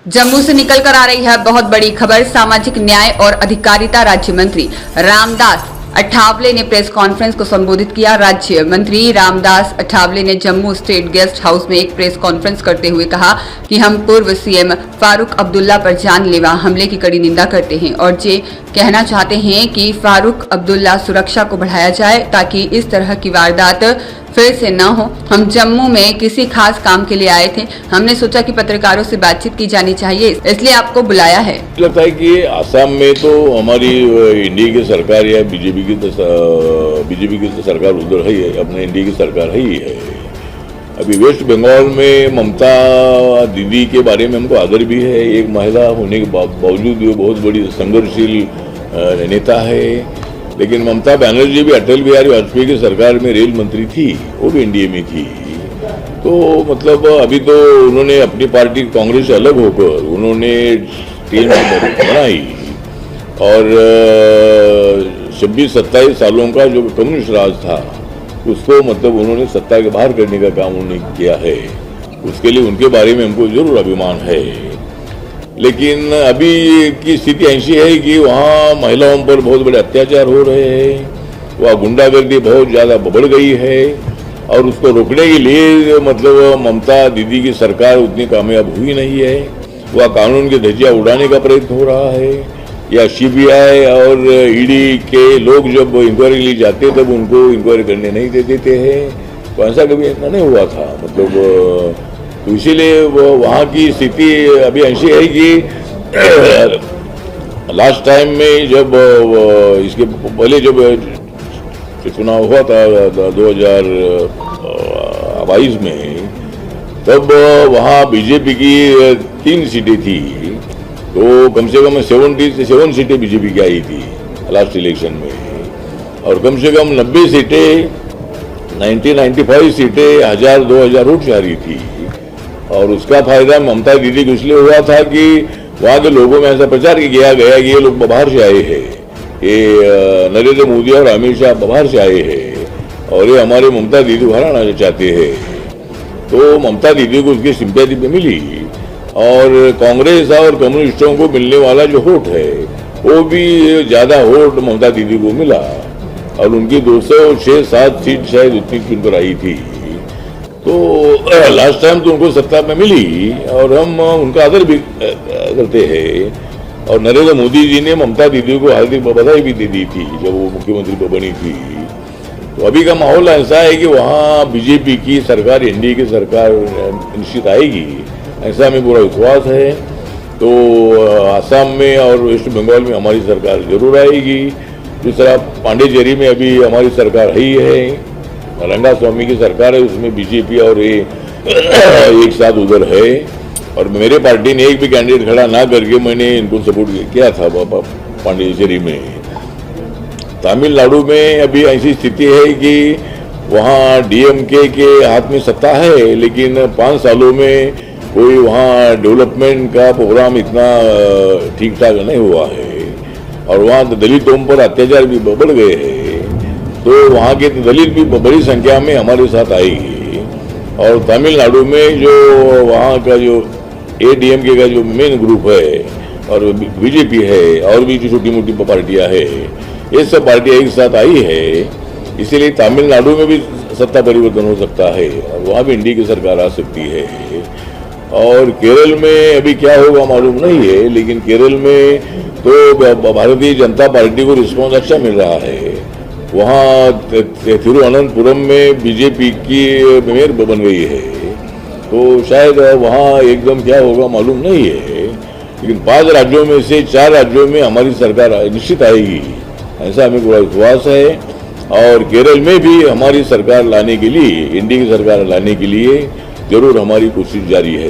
जम्मू से निकलकर आ रही है बहुत बड़ी खबर। सामाजिक न्याय और अधिकारिता राज्य मंत्री रामदास अठावले ने प्रेस कॉन्फ्रेंस को संबोधित किया। राज्य मंत्री रामदास अठावले ने जम्मू स्टेट गेस्ट हाउस में एक प्रेस कॉन्फ्रेंस करते हुए कहा कि हम पूर्व सीएम फारूक अब्दुल्ला पर जानलेवा हमले की कड़ी निंदा करते हैं और ये कहना चाहते हैं कि फारूक अब्दुल्ला सुरक्षा को बढ़ाया जाए ताकि इस तरह की वारदात फिर से न हो। हम जम्मू में किसी खास काम के लिए आए थे। हमने सोचा कि पत्रकारों से बातचीत की जानी चाहिए, इसलिए आपको बुलाया है। लगता है कि आसाम में तो हमारी इंडिया की सरकार या बीजेपी की तो सरकार उधर है, अपने इंडिया की सरकार है ही है। अभी वेस्ट बंगाल में ममता दीदी के बारे में हमको आदर भी है। एक महिला होने के बावजूद वो बहुत बड़ी संघर्षशील नेता है। लेकिन ममता बनर्जी भी अटल बिहारी वाजपेयी की सरकार में रेल मंत्री थी, वो भी एनडीए में थी। तो मतलब अभी तो उन्होंने अपनी पार्टी कांग्रेस से अलग होकर उन्होंने टीम बनाई और 26-27 सालों का जो कम्युनिस्ट राज था उसको मतलब उन्होंने सत्ता के बाहर करने का काम उन्होंने किया है। उसके लिए उनके बारे में हमको जरूर अभिमान है। लेकिन अभी की स्थिति ऐसी है कि वहाँ महिलाओं पर बहुत बड़े अत्याचार हो रहे हैं, वहाँ गुंडागर्दी बहुत ज़्यादा बढ़ गई है और उसको रोकने के लिए मतलब ममता दीदी की सरकार उतनी कामयाब हुई नहीं है। वह कानून की धज्जियाँ उड़ाने का प्रयत्न हो रहा है या सीबीआई और ईडी के लोग जब इंक्वायरी के लिए जाते तब उनको इंक्वायरी करने नहीं दे देते हैं। तो ऐसा कभी नहीं हुआ था मतलब। तो इसीलिए वहाँ की स्थिति अभी ऐसी है कि लास्ट टाइम में जब इसके पहले जब चुनाव हुआ था 2022 में, तब वहाँ बीजेपी की 3 सीटें थी। तो कम से कम 77 सीटें बीजेपी की आई थी लास्ट इलेक्शन में और कम से कम 90 सीटें 95 सीटें 1000-2000 वोट से हारी थी। और उसका फायदा ममता दीदी को इसलिए हुआ था कि वहाँ के लोगों में ऐसा प्रचार किया गया कि ये लोग बाहर से आए हैं, ये नरेंद्र मोदी और अमित शाह बाहर से आए हैं और ये हमारे ममता दीदी को हराना चाहते हैं। तो ममता दीदी को उसकी सिंपैथी भी मिली और कांग्रेस और कम्युनिस्टों को मिलने वाला जो वोट है वो भी ज़्यादा वोट ममता दीदी को मिला और उनकी 206-7 सीट शायद उतनी चुनकर आई थी। तो लास्ट टाइम तो उनको सत्ता में मिली और हम उनका आदर भी करते हैं और नरेंद्र मोदी जी ने ममता दीदी को हार्दिक बधाई भी दे दी थी जब वो मुख्यमंत्री बनी थी। तो अभी का माहौल ऐसा है कि वहाँ बीजेपी की सरकार, एनडीए की सरकार निश्चित आएगी, ऐसा हमें पूरा विश्वास है। तो आसाम में और वेस्ट बंगाल में हमारी सरकार जरूर आएगी। जिस तरह पांडेचेरी में अभी हमारी सरकार ही है, रंगा स्वामी की सरकार है, उसमें बीजेपी और ये एक साथ उधर है। और मेरे पार्टी ने एक भी कैंडिडेट खड़ा ना करके मैंने इनको सपोर्ट किया था पांडेचेरी में। तमिलनाडु में अभी ऐसी स्थिति है कि वहाँ डीएमके के हाथ में सत्ता है, लेकिन 5 सालों में कोई वहाँ डेवलपमेंट का प्रोग्राम इतना ठीक ठाक नहीं हुआ है और वहाँ दलितों पर अत्याचार भी बढ़ गए हैं। तो वहाँ के दलित भी बड़ी संख्या में हमारे साथ आएगी और तमिलनाडु में जो वहाँ का जो एडीएमके का जो मेन ग्रुप है और बीजेपी है और भी जो छोटी मोटी पार्टियाँ है, ये सब पार्टियाँ एक साथ आई है। इसीलिए तमिलनाडु में भी सत्ता परिवर्तन हो सकता है और वहाँ भी इंडिया की सरकार आ सकती है। और केरल में अभी क्या होगा मालूम नहीं है, लेकिन केरल में तो भारतीय जनता पार्टी को रिस्पॉन्स अच्छा मिल रहा है। वहाँ तिरुवनंतपुरम में बीजेपी की मेयर बन गई है। तो शायद वहाँ एकदम क्या होगा मालूम नहीं है, लेकिन 5 राज्यों में से 4 राज्यों में हमारी सरकार निश्चित आएगी, ऐसा हमें पूरा विश्वास है। और केरल में भी हमारी सरकार लाने के लिए, इंडिया की सरकार लाने के लिए जरूर हमारी कोशिश जारी है।